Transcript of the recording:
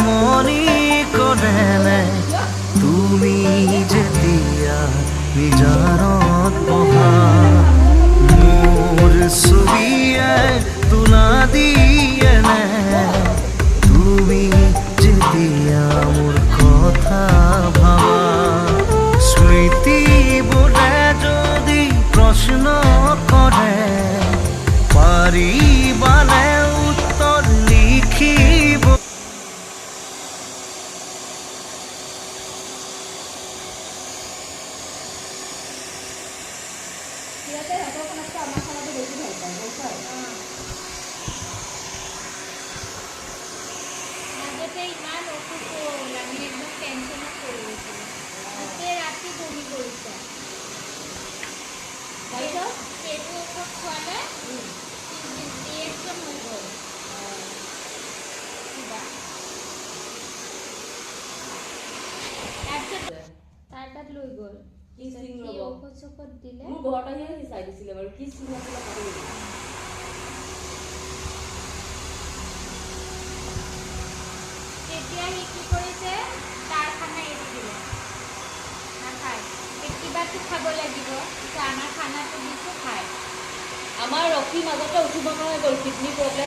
আমনি কৰেনে তুমি যেতিয়া নিজানত বহা মোৰ ছবিয়ে তোলা দিয়েনে তুমি যেতিয়া মোৰ কথা ভাবা স্মৃতিবোৰে যদি প্ৰশ্ন কৰে পাৰিবানে উত্তৰ লিখিব ইমান অসুখ হ'ল আমি একদম টেনশ্যনত পৰি গৈছিলোঁ গোটেই ৰাতি বমি কৰিছে সেইটো ঔষধ খোৱালে ৰিয়েকশ্যন হৈ গ'ল কিবা তাৰপিছত তাৰ তাত লৈ গ'ল ঔষধ চৌষধ দিলে মোৰ ঘৰত আহিয়ে সি চাই দিছিলে বাৰু কি চিন আছিলে পাহৰিলোঁ তেতিয়া সি কি কৰিছে তাৰ খানা এৰি দিলে নাখায় কিবাটো খাব লাগিব আমাৰ খানাটো দিছোঁ খায় আমাৰ ৰখি মাজতে উঠিব নোৱাৰে গ'ল কিডনী প্ৰব্লেম